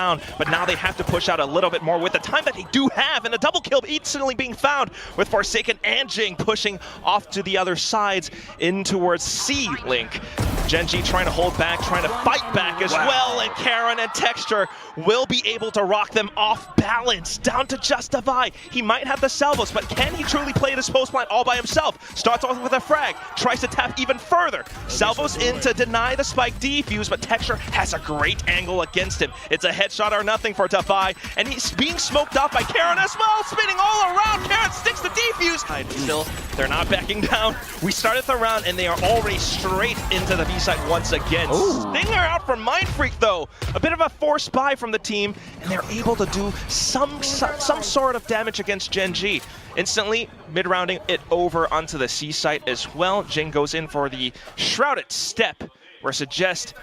down, but now they have to push out a little bit more with the time that they do have, and a double kill instantly being found with Forsaken and Jing pushing off to the other sides in towards C Link. Gen.G trying to hold back, trying to fight back as well, and Karen and Texture will be able to rock them off balance down to just Divide. He might have the salvos, but can he truly play this post plant all by himself? Starts off with a frag, tries to tap even further. Salvos in to deny the spike defuse, but Texture has a great angle against him. It's a headshot or nothing for Divide, and he's being smoked off by Karen as well, spinning all around. Karen sticks the defuse. Still, they're not backing down. We started the round, and they are already straight into the B side once again. Stinger out from Mindfreak though. A bit of a forced buy from the team, and they're able to do some sort of damage against Gen.G. Instantly mid-rounding it over onto the C site as well. Jing goes in for the Shrouded Step, where Suggest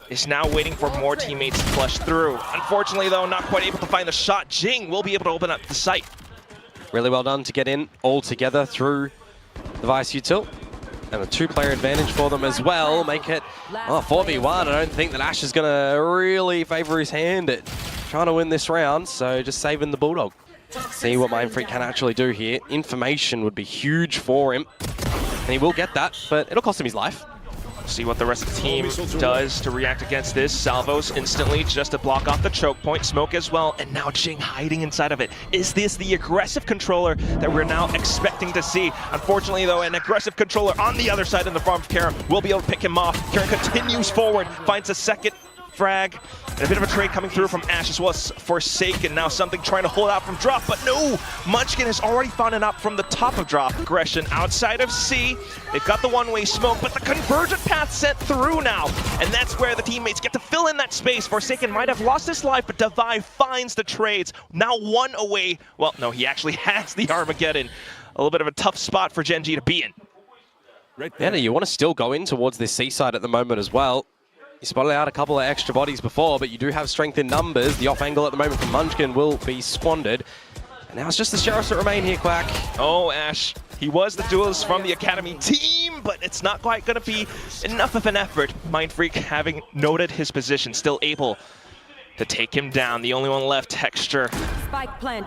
is now waiting for more teammates to flush through. Unfortunately though, not quite able to find the shot. Jing will be able to open up the site. Really well done to get in all together through the Vice Util. And a two-player advantage for them as well. Make it 4v1. I don't think that Ash is going to really favor his hand at trying to win this round. So just saving the Bulldog. See what Mindfreak can actually do here. Information would be huge for him. And he will get that, but it'll cost him his life. See what the rest of the team does to react against this. Salvos instantly just to block off the choke point. Smoke as well, and now Jing hiding inside of it. Is this the aggressive controller that we're now expecting to see? Unfortunately though, an aggressive controller on the other side in the farm of Karen will be able to pick him off. Karen continues forward, finds a second frag, and a bit of a trade coming through from Ash as well as Forsaken. Now something trying to hold out from drop, but no! Munchkin has already found it up from the top of drop. Aggression outside of C. They've got the one-way smoke, but the convergent path sent through now. And that's where the teammates get to fill in that space. Forsaken might have lost his life, but Divide finds the trades. Now one away. Well, no, he actually has the Armageddon. A little bit of a tough spot for Gen.G to be in. Yeah, you want to still go in towards this C side at the moment as well. You spotted out a couple of extra bodies before, but you do have strength in numbers. The off angle at the moment from Munchkin will be squandered. And now it's just the Sheriffs that remain here, Quack. Oh, Ash. He was the duelist from the Academy team, but it's not quite going to be enough of an effort. Mindfreak, having noted his position, still able to take him down. The only one left, Texture,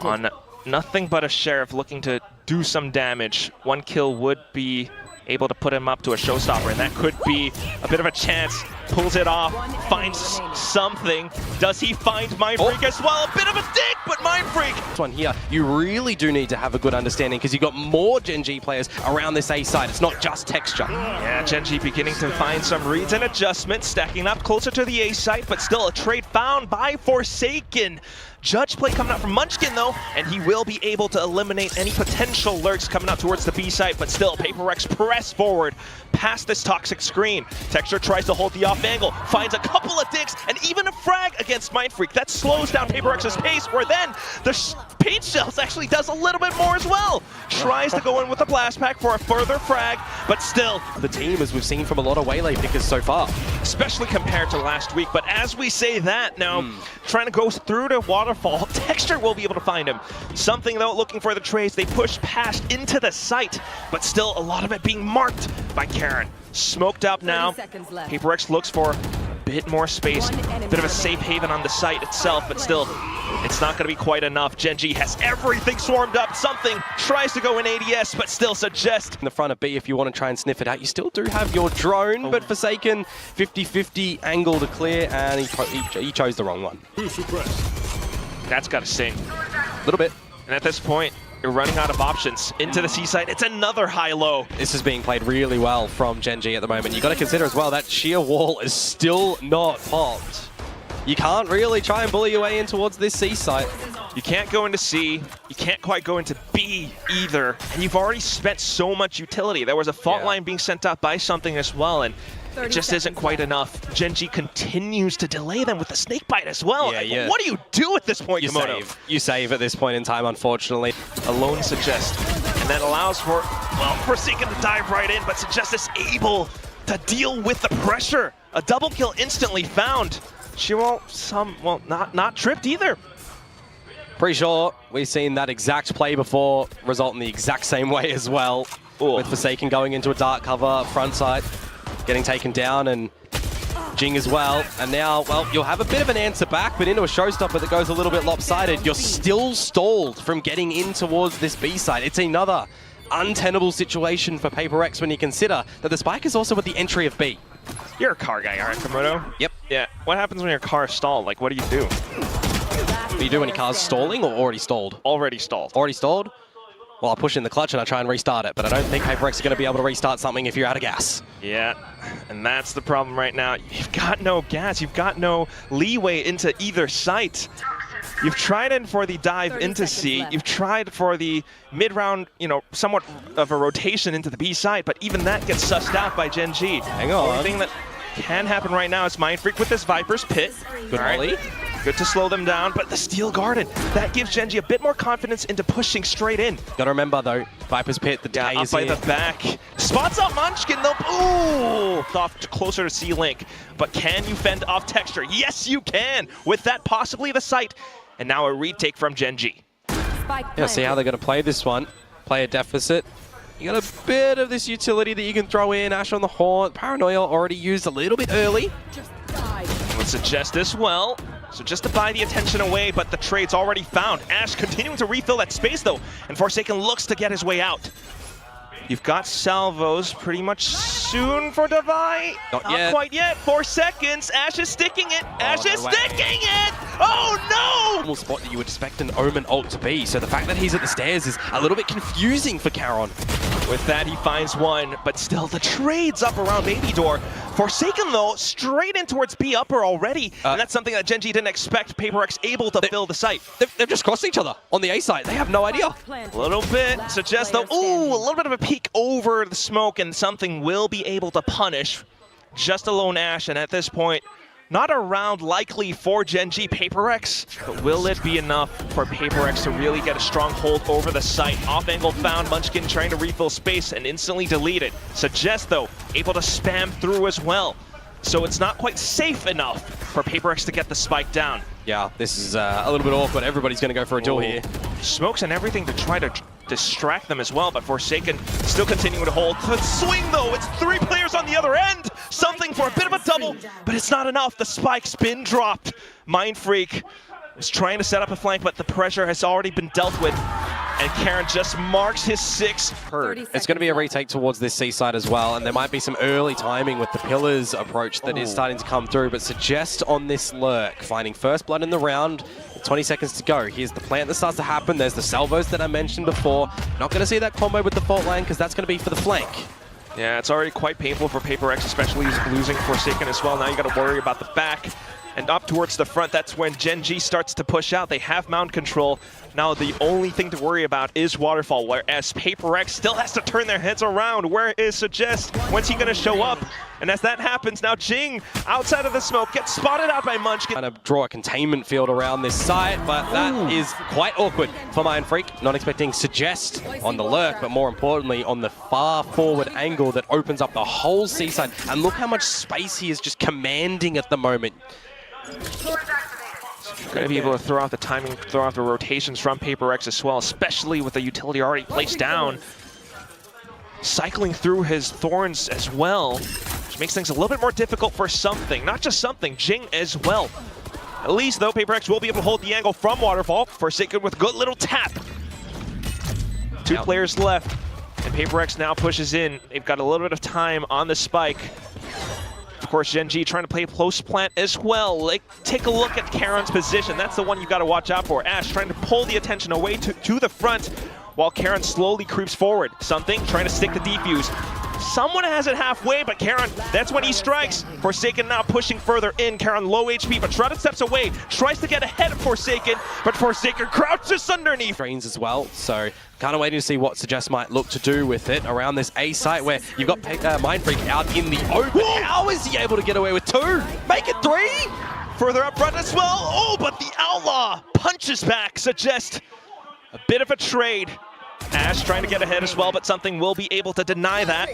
on nothing but a Sheriff looking to do some damage. One kill would be able to put him up to a showstopper, and that could be a bit of a chance. Pulls it off, finds something. Does he find Mindfreak as well? A bit of a dig, but Mindfreak! This one here, you really do need to have a good understanding because you've got more Gen.G players around this A side. It's not just Texture. Yeah, Gen.G beginning to find some reads and adjustments, stacking up closer to the A site, but still a trade found by Forsaken. Judge play coming out from Munchkin though, and he will be able to eliminate any potential lurks coming out towards the B site, but still Paper Rex press forward past this toxic screen. Texture tries to hold the off angle, finds a couple of digs, and even a frag against Mindfreak. That slows down Paper Rex's pace, where then the paint shells actually does a little bit more as well. Tries to go in with a blast pack for a further frag, but still. The team, as we've seen from a lot of Waylay pickers so far. Especially compared to last week, but as we say that now, trying to go through the waterfall, Texture will be able to find him. Something though, looking for the trades, they push past into the site, but still a lot of it being marked by Karen. Smoked up now. Paper Rex looks for a bit more space, a bit of a safe haven on the site itself, but still, it's not going to be quite enough. Gen.G has everything swarmed up. Something tries to go in ADS, but still Suggest. In the front of B, if you want to try and sniff it out, you still do have your drone, but Forsaken, 50-50 angle to clear, and he chose the wrong one. That's got to sting. A little bit. And at this point, you're running out of options. Into the C side, it's another high-low. This is being played really well from Gen.G at the moment. You got to consider as well that sheer wall is still not popped. You can't really try and bully your way in towards this C site. You can't go into C, you can't quite go into B either, and you've already spent so much utility. There was a fault line being sent out by something as well, and it just isn't quite enough. Gen.G continues to delay them with the snake bite as well. Yeah. What do you do at this point, Komodo? You save at this point in time, unfortunately. A lone Suggest, and that allows for, well, Forsaken to dive right in, but Suggest is able to deal with the pressure. A double kill instantly found. She won't, not tripped either. Pretty sure we've seen that exact play before result in the exact same way as well. With Forsaken going into a dark cover, front side, getting taken down, and Jing as well. And now, well, you'll have a bit of an answer back, but into a showstopper that goes a little bit lopsided. You're still stalled from getting in towards this B side. It's another untenable situation for Paper X when you consider that the spike is also at the entry of B. You're a car guy, aren't you, Komodo? Yep. Yeah. What happens when your car is stalled? Like, what do you do? What do you do when your car's stalling or already stalled? Already stalled. Already stalled? Well, I'll push in the clutch and I try and restart it, but I don't think Paper X is going to be able to restart something if you're out of gas. Yeah, and that's the problem right now. You've got no gas. You've got no leeway into either site. You've tried in for the dive into C. Left. You've tried for the mid-round, you know, somewhat of a rotation into the B side, but even that gets sussed out by Gen.G. Hang on. The only thing that can happen right now is Mindfreak with this Viper's Pit. Good All right. volley. Good to slow them down, but the Steel Garden, that gives Gen.G a bit more confidence into pushing straight in. Gotta remember though, Viper's Pit, the Yeah, day up is by here. the back. Spots out Munchkin though. Ooh! Off closer to C-Link. But can you fend off Texture? Yes, you can! With that, possibly the site. And now a retake from Gen.G. Yeah, see how they're gonna play this one. Play a deficit. You got a bit of this utility that you can throw in. Ash on the Haunt. Paranoia already used a little bit early. Would suggest as well. So just to buy the attention away, but the trade's already found. Ash continuing to refill that space though, and Forsaken looks to get his way out. You've got salvos pretty much soon for Devi. Not yet. Quite yet. 4 seconds. Ash is sticking it. Ash is no way. sticking it. Oh no! Normal spot that you would expect an Omen ult to be. So the fact that he's at the stairs is a little bit confusing for Charon. With that, he finds one, but still the trade's up around Baby Door. Forsaken, though, straight in towards B upper already, and that's something that Gen.G didn't expect. Paper X able to fill the site. They've just crossed each other on the A side. They have no idea. A little bit, suggests though, ooh, a little bit of a peek over the smoke, and something will be able to punish just a lone Ash, and at this point, not a round likely for Gen.G Paper X, but will it be enough for Paper X to really get a strong hold over the site? Off angle found, Munchkin trying to refill space and instantly deleted. Suggest though, able to spam through as well. So it's not quite safe enough for Paper X to get the spike down. Yeah, this is a little bit awkward. Everybody's going to go for a duel here. Smokes and everything to try to distract them as well, but Forsaken still continuing to hold. The swing though, it's 3 players on the other end. Something for a bit of a double, but it's not enough. The spike's been dropped. Mindfreak is trying to set up a flank, but the pressure has already been dealt with. And Karen just marks his 6th. It's going to be a retake towards this C side as well, and there might be some early timing with the Pillars approach that is starting to come through, but Suggest on this lurk, finding first blood in the round, 20 seconds to go. Here's the plant that starts to happen. There's the salvos that I mentioned before. Not going to see that combo with the fault line because that's going to be for the flank. Yeah, it's already quite painful for Paper X, especially losing Forsaken as well. Now you got to worry about the back. And up towards the front, that's when Gen.G starts to push out. They have mound control. Now the only thing to worry about is Waterfall, whereas Paper X still has to turn their heads around. Where is Suggest? When's he going to show up? And as that happens, now Jing, outside of the smoke, gets spotted out by Munchkin. Kind of draw a containment field around this site, but that is quite awkward for Mindfreak. Not expecting Suggest on the lurk, but more importantly, on the far forward angle that opens up the whole C side. And look how much space he is just commanding at the moment. Going to be able to throw out the timing, throw out the rotations from Paper X as well, especially with the utility already placed down. Cycling through his thorns as well, which makes things a little bit more difficult for something. Not just something, Jing as well. At least, though, Paper X will be able to hold the angle from Waterfall. Forsaken with a good little tap. 2 players left, and Paper X now pushes in. They've got a little bit of time on the spike. Of course, Gen.G trying to play close plant as well. Like, take a look at Karen's position. That's the one you got to watch out for. Ash trying to pull the attention away to the front while Karen slowly creeps forward. Something trying to stick the defuse. Someone has it halfway, but Karen, that's when he strikes. Forsaken now pushing further in. Karen low HP, but Shrouded steps away. Tries to get ahead of Forsaken, but Forsaken crouches underneath. Drains as well, so kind of waiting to see what Suggest might look to do with it around this A site where you've got Mindfreak out in the open. Whoa! How is he able to get away with 2? Make it 3! Further up front as well. Oh, but the Outlaw punches back. Suggest a bit of a trade. Ash trying to get ahead as well, but something will be able to deny that.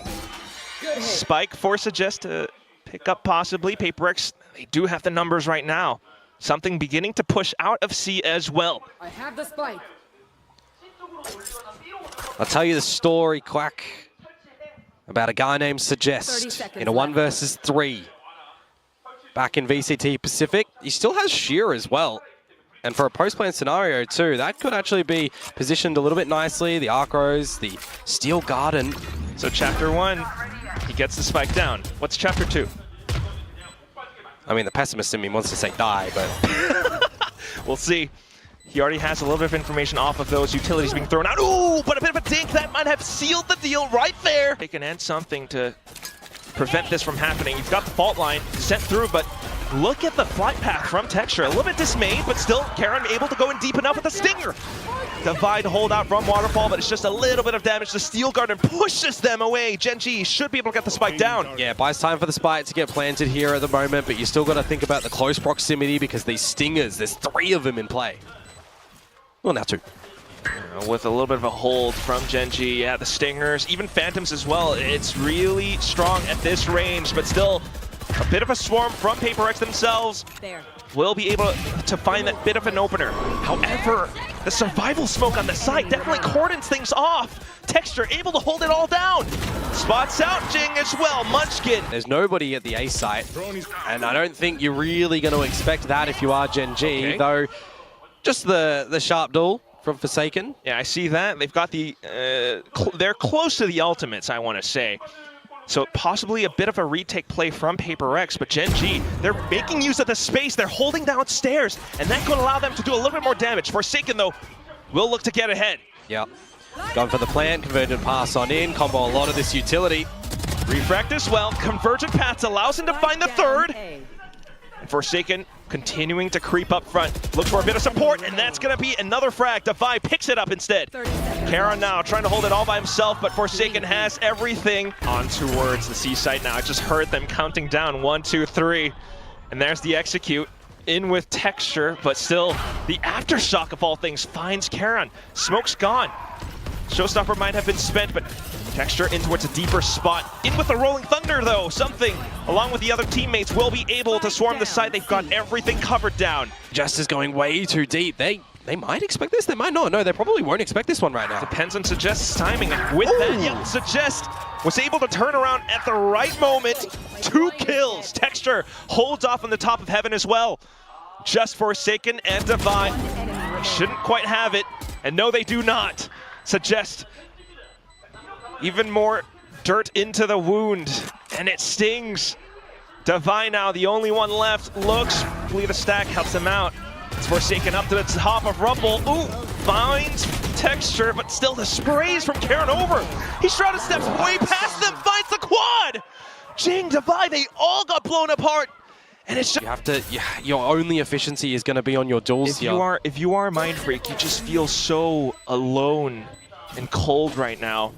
Spike for Suggest to pick up possibly. Paper X, they do have the numbers right now. Something beginning to push out of C as well. I have the spike. I'll tell you the story, Quack, about a guy named Suggest in a 1 versus 3. back in VCT Pacific. He still has Sheer as well. And for a post-plan scenario too, that could actually be positioned a little bit nicely. The Archros, the Steel Garden. So Chapter 1, he gets the spike down. What's Chapter 2? I mean, the pessimist in me wants to say die, but... We'll see. He already has a little bit of information off of those utilities being thrown out. Ooh, but a bit of a dink that might have sealed the deal right there. They can add something to prevent this from happening. You've got the fault line sent through, but look at the flight path from Texture. A little bit dismayed, but still Karon able to go in deep enough with the Stinger. Divide holdout from Waterfall, but it's just a little bit of damage. The Steel Garden pushes them away. Gen.G should be able to get the spike down. Yeah, buys time for the spike to get planted here at the moment, but you still got to think about the close proximity because these Stingers, there's 3 of them in play. Well, now 2. With a little bit of a hold from Gen.G, yeah, the Stingers, even Phantoms as well. It's really strong at this range, but still a bit of a swarm from Paper X themselves. Will be able to find that bit of an opener. However, the survival smoke on the side definitely cordons things off. Texture able to hold it all down. Spots out Jing as well, Munchkin. There's nobody at the A site, and I don't think you're really going to expect that if you are Gen.G, though just the sharp duel from Forsaken. Yeah, I see that. They've got the, they're close to the ultimates, I want to say. So possibly a bit of a retake play from Paper X, but Gen.G, they're making use of the space. They're holding downstairs, and that could allow them to do a little bit more damage. Forsaken, though, will look to get ahead. Yep. Going for the plant, convergent pass on in, combo a lot of this utility. Refract as well. Convergent paths allows him to find the third. And Forsaken continuing to creep up front. Looks for a bit of support, and that's going to be another frag. Divide picks it up instead. Karon now trying to hold it all by himself, but Forsaken has everything. On towards the C site now. I just heard them counting down. 1, 2, 3. And there's the execute. In with Texture, but still the aftershock of all things finds Karon. Smoke's gone. Showstopper might have been spent, but Texture in towards a deeper spot. In with the Rolling Thunder, though. Something, along with the other teammates, will be able to swarm the site. They've got everything covered down. Just is going way too deep. They might expect this. They might not. No, they probably won't expect this one right now. Depends on Suggest's timing. With that, yeah, Suggest was able to turn around at the right moment. 2 kills. Texture holds off on the top of heaven as well. Just Forsaken and Divine shouldn't quite have it. And no, they do not. Suggest even more dirt into the wound, and it stings. Divine now, the only one left, looks, flee the stack, helps him out. It's Forsaken up to the top of Rumble. Ooh, finds Texture, but still the sprays from Karon over. He shrouded steps way past them, finds the quad. Jing, Divine, they all got blown apart. And it's just, you have to, your only efficiency is going to be on your duels here. If you are Mind Freak, you just feel so alone and cold right now.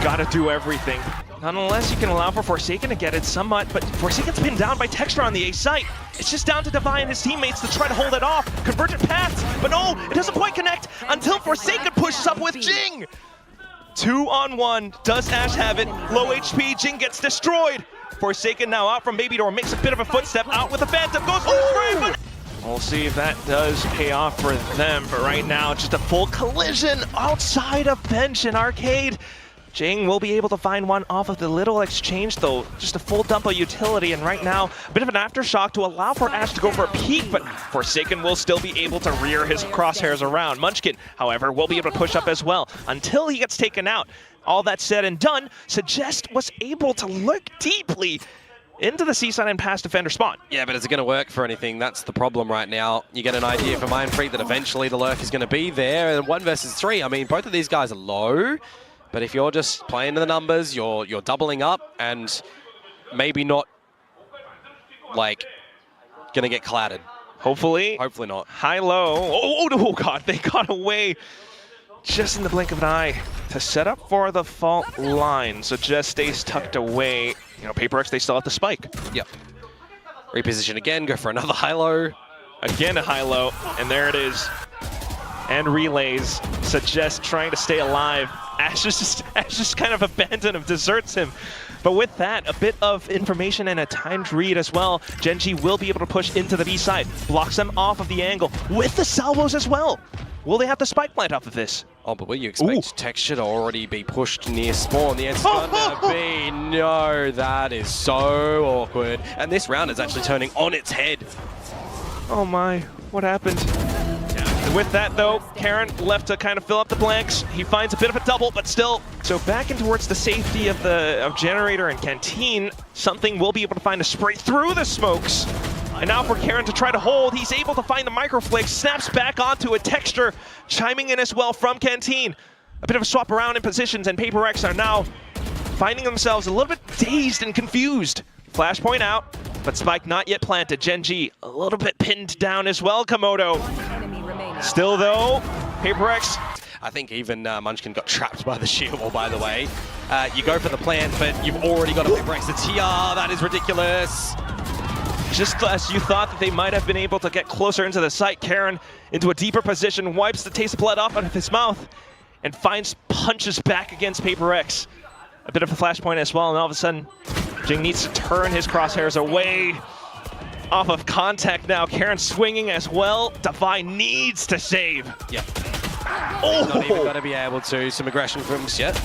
Got to do everything. Not unless you can allow for Forsaken to get it somewhat, but Forsaken's pinned down by Texture on the A site. It's just down to Divine and his teammates to try to hold it off. Convergent paths, but no, it doesn't quite connect until Forsaken pushes up with Jing. 2-on-1, does Ash have it? Low HP, Jing gets destroyed. Forsaken now out from Baby Door, makes a bit of a footstep out with the Phantom, goes for the spray, but we'll see if that does pay off for them. But right now, just a full collision outside of Bench and Arcade. Jing will be able to find one off of the little exchange, though. Just a full dump of utility, and right now, a bit of an aftershock to allow for Ash to go for a peek, but Forsaken will still be able to rear his crosshairs around. Munchkin, however, will be able to push up as well until he gets taken out. All that said and done, Suggest was able to look deeply into the C-side and past defender spawn. Yeah, but is it going to work for anything? That's the problem right now. You get an idea for Mind Freak that eventually the lurk is going to be there, and 1 versus 3. I mean, both of these guys are low. But if you're just playing to the numbers, you're doubling up and maybe not, like, gonna get clattered. Hopefully. Hopefully not. High-low. Oh, God, they got away just in the blink of an eye to set up for the fault line. So just stays tucked away. You know, Paper X, they still have the spike. Yep. Reposition again, go for another high-low. Again, a high-low, and there it is. And relays. Suggest trying to stay alive. Ash just kind of abandons him, deserts him. But with that, a bit of information and a timed read as well. Gen.G will be able to push into the B side, blocks them off of the angle with the salvos as well. Will they have the spike plant off of this? Oh, but will you expect Texture to already be pushed near spawn? The answer's gonna be no. That is so awkward. And this round is actually turning on its head. Oh my, what happened? With that though, Karen left to kind of fill up the blanks. He finds a bit of a double, but still. So back in towards the safety of Generator and Canteen, something will be able to find a spray through the smokes. And now for Karen to try to hold, he's able to find the microflake, snaps back onto a Texture, chiming in as well from Canteen. A bit of a swap around in positions, and Paper Rex are now finding themselves a little bit dazed and confused. Flashpoint out, but Spike not yet planted. Gen.G a little bit pinned down as well, Komodo. Still though, Paper Rex. I think even Munchkin got trapped by the shield wall, by the way. You go for the plant, but you've already got a Paper Rex. The TR, that is ridiculous. Just as you thought that they might have been able to get closer into the site, Karen into a deeper position, wipes the taste of blood off out of his mouth, and finds punches back against Paper Rex. A bit of a flashpoint as well, and all of a sudden, Jing needs to turn his crosshairs away off of contact now. Karen swinging as well. Divine needs to save. Yeah. Oh! Not even going to be able to. Some aggression from Yet.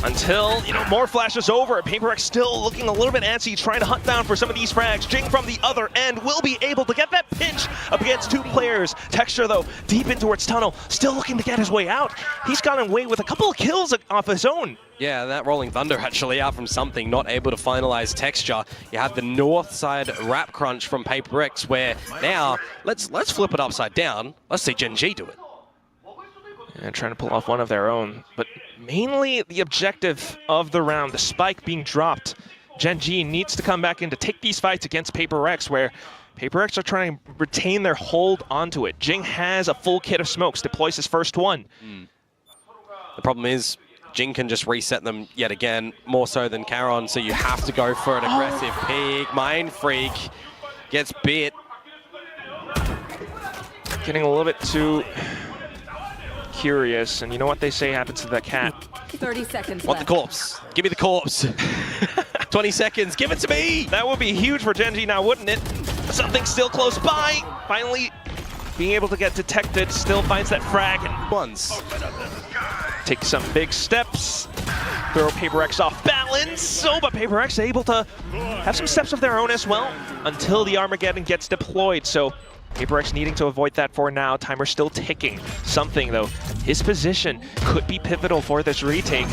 Until, more flashes over. Paper Rex still looking a little bit antsy, trying to hunt down for some of these frags. Jing from the other end will be able to get that pinch up against two players. Texture, though, deep in towards tunnel, still looking to get his way out. He's gotten away with a couple of kills off his own. Yeah, that Rolling Thunder actually out from something, not able to finalize Texture. You have the north side wrap crunch from Paper Rex, where now, let's flip it upside down. Let's see Gen.G do it. And trying to pull off one of their own, but mainly the objective of the round, the spike being dropped. Gen.G needs to come back in to take these fights against Paper Rex, where Paper Rex are trying to retain their hold onto it. Jing has a full kit of smokes, deploys his first one. The problem is, Jing can just reset them yet again, more so than Charon, so you have to go for an aggressive peek. Mind Freak gets bit. Getting a little bit too curious, and you know what they say happens to that cat. 30 seconds Want left. the corpse. Give me the corpse. 20 seconds, give it to me! That would be huge for Gen.G now, wouldn't it? Something still close by. Finally being able to get detected, still finds that frag. And Once. take some big steps. Throw Paper Rex off balance. Oh, but Paper Rex able to have some steps of their own as well until the Armageddon gets deployed. So Paper Rex needing to avoid that for now. Timer still ticking. Something though, his position could be pivotal for this retake.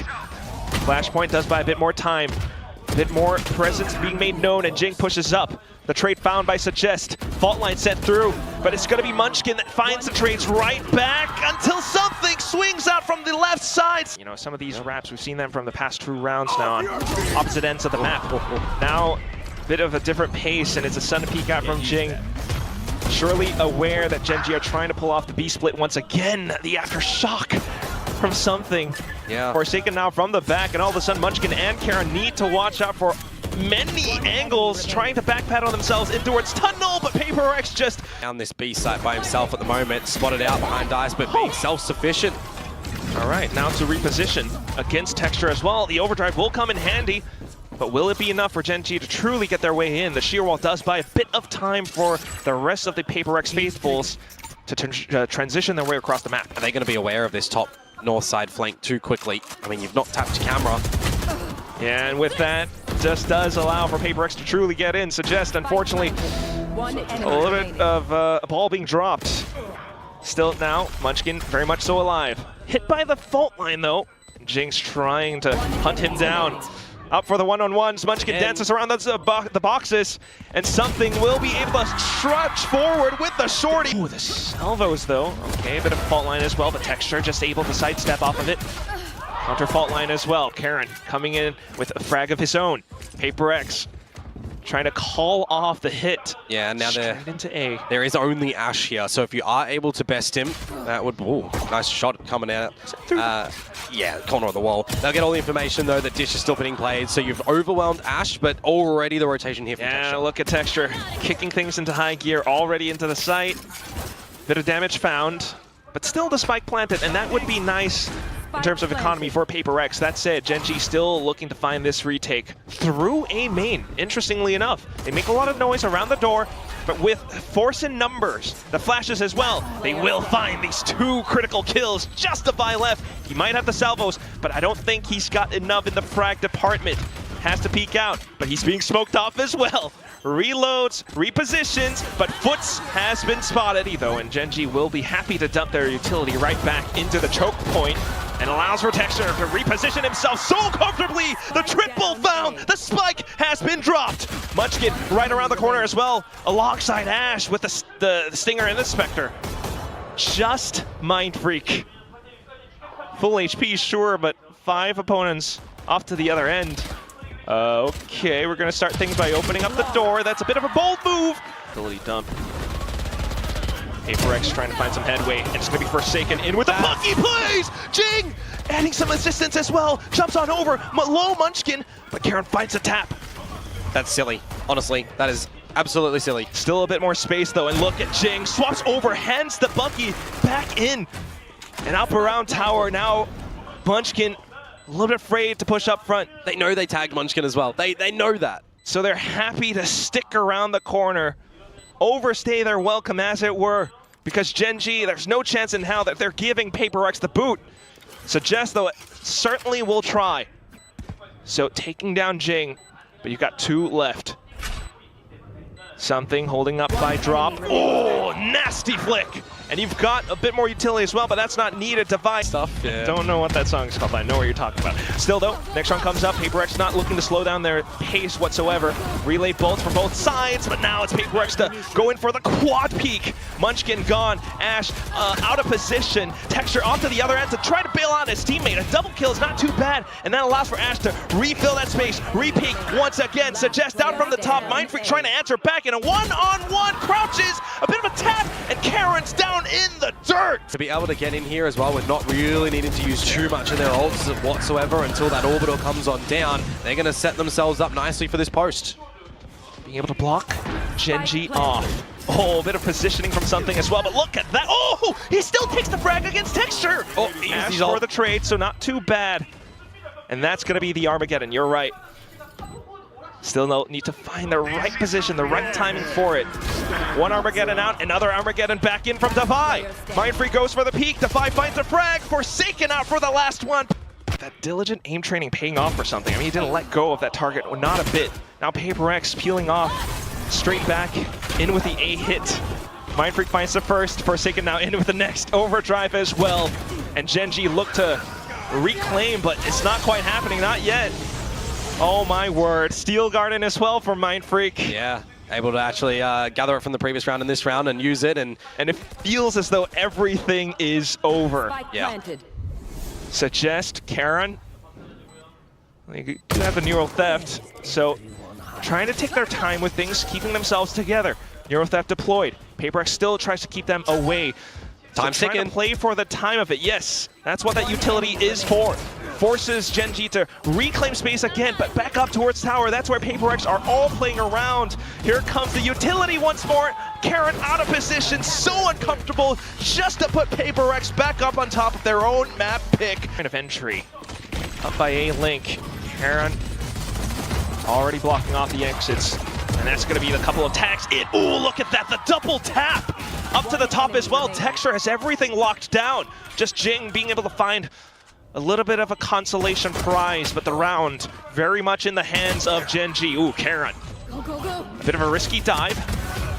Flashpoint does buy a bit more time. A bit more presence being made known, and Jing pushes up. The trade found by Suggest. Fault line sent through, but it's going to be Munchkin that finds the trades right back until something swings out from the left side. You know, some of these wraps, we've seen them from the past 2 rounds now on opposite ends of the map. Now, a bit of a different pace, and it's a sudden peek out from Jing. Surely aware that Gen.G are trying to pull off the B-split once again. The aftershock from something. Yeah. Forsaken now from the back, and all of a sudden Munchkin and Karen need to watch out for many angles, trying to backpedal themselves in towards tunnel, but Paper Rex just Down this B site by himself at the moment, spotted out behind Dice, but being self-sufficient. all right, now to reposition against Texture as well. The overdrive will come in handy, but will it be enough for Gen.G to truly get their way in? The shear wall does buy a bit of time for the rest of the Paper Rex faithfuls to transition their way across the map. Are they going to be aware of this top north side flank too quickly? I mean, you've not tapped your camera. Yeah, and with that, just does allow for Paper Rex to truly get in. Suggest, unfortunately, a little bit of a ball being dropped. Still now, Munchkin very much so alive. Hit by the fault line though. Jing's trying to hunt him down. Up for the one-on-ones, Munchkin dances around the boxes, and something will be able to trudge forward with the shorty. Ooh, the salvos though. Okay, a bit of fault line as well, but Texture just able to sidestep off of it. Counter fault line as well. Karen coming in with a frag of his own. Paper Rex trying to call off the hit. Yeah, now straight into A. there is only Ash here, so if you are able to best him, that would, ooh, nice shot coming out. Yeah, corner of the wall. They'll get all the information though that Dish is still being played, so you've overwhelmed Ash, but already the rotation here from Yeah, Texture. look at Texture kicking things into high gear, already into the site. Bit of damage found, but still the spike planted, and that would be nice in terms of economy for Paper Rex. That said, Gen.G still looking to find this retake through A main. Interestingly enough, they make a lot of noise around the door, but with force in numbers, the flashes as well, they will find these 2 critical kills. Just Devi left. He might have the salvos, but I don't think he's got enough in the frag department. Has to peek out, but he's being smoked off as well. Reloads, repositions, but Foots has been spotted, though, and Gen.G will be happy to dump their utility right back into the choke point and allows for Texture to reposition himself so comfortably. The triple found, the spike has been dropped. Munchkin right around the corner as well, alongside Ash with the Stinger and the Spectre. Just Mind Freak. Full HP, sure, but 5 opponents off to the other end. Okay, we're gonna start things by opening up the door. That's a bit of a bold move. Ability dump. Apex trying to find some headway, and it's gonna be Forsaken in with the Bucky plays! Jing adding some assistance as well. Jumps on over, low Munchkin, but Karen finds a tap. That's silly, honestly. That is absolutely silly. Still a bit more space though, and look at Jing. Swaps over, hands the Bucky back in. And up around tower now, Munchkin a little bit afraid to push up front. They know they tagged Munchkin as well. They know that. So they're happy to stick around the corner, overstay their welcome as it were, because Gen.G, there's no chance in hell that they're giving PaperX the boot. Suggest though, certainly will try. So taking down Jing, but you've got 2 left. Something holding up by drop. Oh, nasty flick. And you've got a bit more utility as well, but that's not needed. Devi stuff. Yeah. Don't know what that song is called, but I know what you're talking about. Still though, next round comes up. PaperX not looking to slow down their pace whatsoever. Relay bolts from both sides, but now it's PaperX to go in for the quad peek. Munchkin gone. Ash out of position. Texture off to the other end to try to bail out his teammate. A double kill is not too bad, and that allows for Ash to refill that space. Re-peek once again. Suggest down from the top. Mind Freak trying to answer back in a one-on-one. Crouches. A bit of a tap, and Karen's down in the dirt. To be able to get in here as well with not really needing to use too much of their ults whatsoever until that orbital comes on down, they're going to set themselves up nicely for this post. Being able to block Gen.G off. Oh, a bit of positioning from something as well, but look at that. Oh, he still takes the frag against Texture. Oh, he's for the trade, so not too bad. And that's going to be the Armageddon, you're right. Still need to find the right position, the right timing for it. One Armageddon out, another Armageddon back in from Devi. Mind Freak goes for the peak, Devi finds the frag, Forsaken out for the last one. That diligent aim training paying off for something. I mean, he didn't let go of that target, not a bit. Now PaperX peeling off, straight back, in with the A hit. Mind Freak finds the first, Forsaken now in with the next overdrive as well. And Gen.G look to reclaim, but it's not quite happening, not yet. Oh my word, Steel Garden as well for Mind Freak. Yeah, able to actually gather it from the previous round in this round and use it, and it feels as though everything is over. Yeah. Suggest Karen. They could have the neural theft, so trying to take their time with things, keeping themselves together. Neural theft deployed. PaperX still tries to keep them away. Time so trying to play for the time of it. Yes, that's what that utility is for. Forces Gen.G to reclaim space again, but back up towards tower. That's where PaperX are all playing around. Here comes the utility once more. Karen out of position, so uncomfortable, just to put PaperX back up on top of their own map pick. Kind of entry, up by A-Link. Karen already blocking off the exits, and that's gonna be the couple of tags in. Oh, look at that, the double tap! Up to the top as well. Texture has everything locked down. Just Jing being able to find a little bit of a consolation prize, but the round very much in the hands of Gen.G. Ooh, Karen. A bit of a risky dive.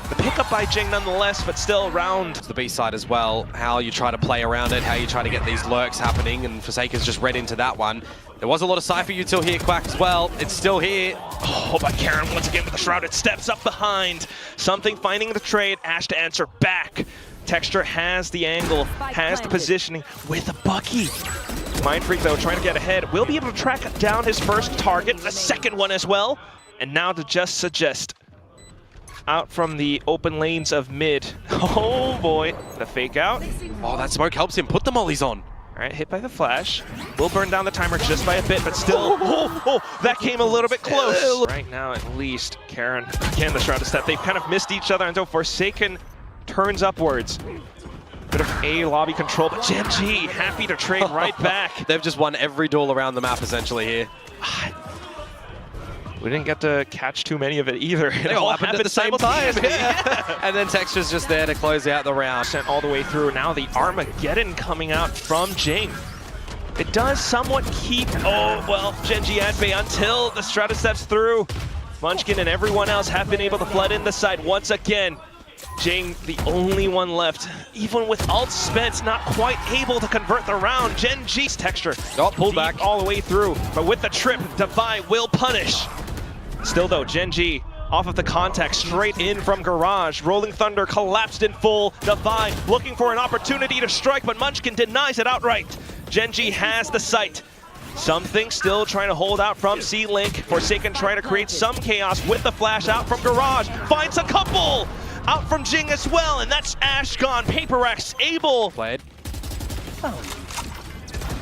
The pickup by Jing nonetheless, but still round. The B side as well, how you try to play around it, how you try to get these lurks happening, and Forsaken's just read into that one. There was a lot of Cypher util here, Quack, as well. It's still here. Oh, but Karen once again with the shrouded steps up behind. Something finding the trade, Ash to answer back. Texture has the angle, has the positioning with a Bucky. Mind Freak, though, trying to get ahead. Will be able to track down his first target, the second one as well. And now to just suggest. Out from the open lanes of mid. Oh boy, the fake out. Oh, that smoke helps him put the mollies on. All right, hit by the flash. Will burn down the timer just by a bit, but still, that came a little bit close. Right now, at least, Karen, again, the shrouded step. They've kind of missed each other until Forsaken turns upwards. Bit of A lobby control, but Gen.G happy to trade right back. They've just won every duel around the map, essentially, here. We didn't get to catch too many of it either. They all happened at the same time. Yeah. And then Texture's just there to close out the round. Sent all the way through. Now the Armageddon coming out from Jing. It does somewhat keep, Gen.G at bay until the Strata steps through. Munchkin and everyone else have been able to flood in the side once again. Jing, the only one left. Even with ult spent, not quite able to convert the round. Gen.G's Texture. Pulled back all the way through. But with the trip, Devi will punish. Still though, Gen.G off of the contact, straight in from Garage. Rolling Thunder collapsed in full. Devi looking for an opportunity to strike, but Munchkin denies it outright. Gen.G has the sight. Something still trying to hold out from C-Link. Forsaken trying to create some chaos with the flash out from Garage. Finds a couple! Out from Jing as well, and that's Ash gone. Paper X able. Played.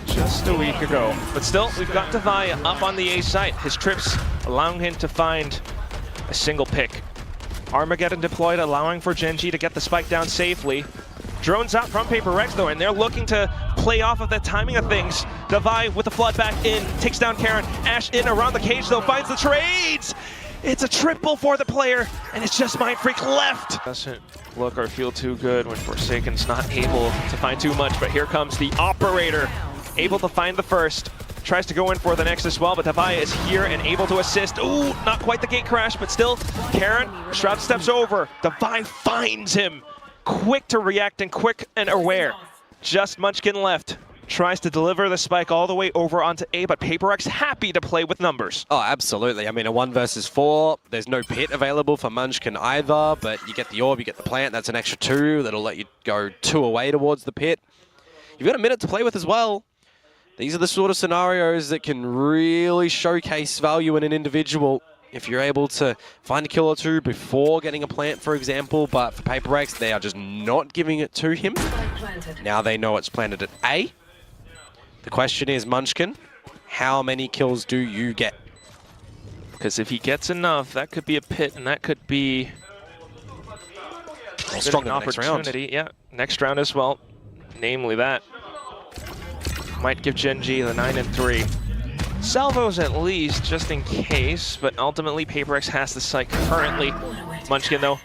Just a week ago. But still, we've got Devi up on the A site. His trips allowing him to find a single pick. Armageddon deployed, allowing for Gen.G to get the spike down safely. Drones out from Paper Rex though, and they're looking to play off of the timing of things. Devi with the flood back in, takes down Karen. Ash in around the cage though, finds the trades! It's a triple for the player, and it's just Mindfreak left. Doesn't look or feel too good when Forsaken's not able to find too much, but here comes the Operator, able to find the first. Tries to go in for the next as well, but Devi is here and able to assist. Ooh, not quite the gate crash, but still, Karen, Shroud steps over. Devi finds him. Quick to react and quick and aware. Just Munchkin left. Tries to deliver the spike all the way over onto A, but Paper X happy to play with numbers. Oh, absolutely. I mean, a 1 versus 4. There's no pit available for Munchkin either, but you get the orb, you get the plant. That's an extra 2. That'll let you go 2 away towards the pit. You've got a minute to play with as well. These are the sort of scenarios that can really showcase value in an individual if you're able to find a kill or 2 before getting a plant, for example. But for Paper X, they are just not giving it to him. Now they know it's planted at A. The question is, Munchkin, how many kills do you get? Because if he gets enough, that could be a pit, and that could be strong in the next round. Yeah, next round as well. Namely that. Might give Gen.G the 9 and 3. Salvos at least, just in case, but ultimately Paper X has the site currently. Munchkin though,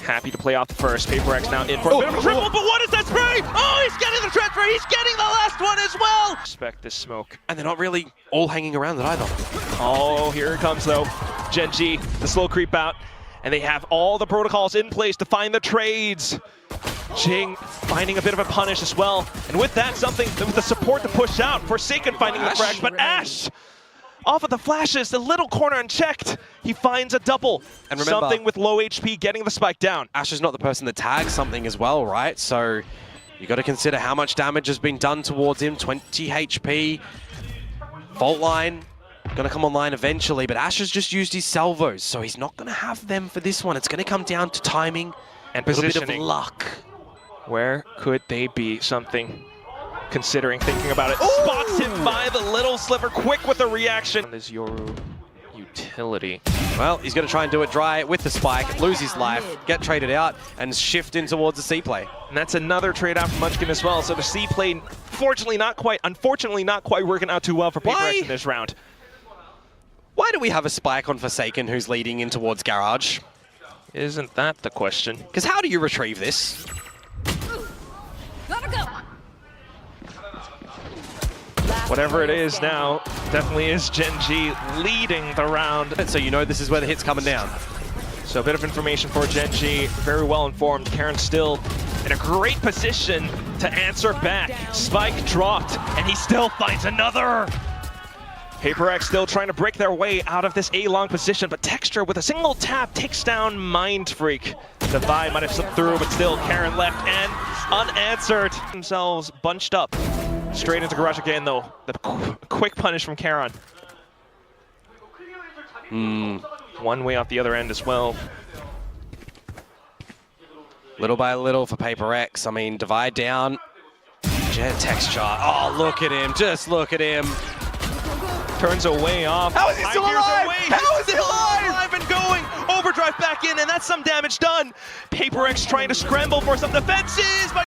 happy to play off the first. Paper X now in for a bit of a triple, but what is that spray? Oh, he's getting the transfer, he's getting the last one as well! Respect this smoke. And they're not really all hanging around it either. Oh, here it comes though. Gen.G, the slow creep out, and they have all the protocols in place to find the trades. Jing finding a bit of a punish as well. And with that, something with the support to push out. Forsaken finding the frag, but Ash off of the flashes, the little corner unchecked. He finds a double. And remember, something with low HP getting the spike down. Ash is not the person that tags something as well, right? So you got to consider how much damage has been done towards him. 20 HP. Fault line gonna come online eventually, but Ash has just used his salvos, so he's not gonna have them for this one. It's gonna come down to timing and a little bit of positioning. luck. Where could they be? Something considering, thinking about it. Ooh! Spots him by the little sliver, quick with the reaction. Is your utility. Well, he's gonna try and do it dry with the spike, lose his life, get traded out, and shift in towards the C play. And that's another trade out from Munchkin as well. So the C play, unfortunately not quite working out too well for Paper X in this round. Why do we have a spike on Forsaken who's leading in towards Garage? Isn't that the question? Because how do you retrieve this? Whatever it is now, definitely is Gen.G leading the round. So you know this is where the hit's coming down. So a bit of information for Gen.G, very well informed. Karen still in a great position to answer back. Spike dropped, and he still finds another. Paper X still trying to break their way out of this A-long position, but Texture with a single tap takes down Mindfreak. Devi might have slipped through, but still Karen left and unanswered. Themselves bunched up. Straight into Garage again though. The quick punish from Karen. One way off the other end as well. Little by little for Paper X. I mean, Devi down. Texture. Oh, look at him. Just look at him. Turns away off. How is he still alive? How is he alive and going? Overdrive back in, and that's some damage done. Paper X trying to scramble for some defenses, but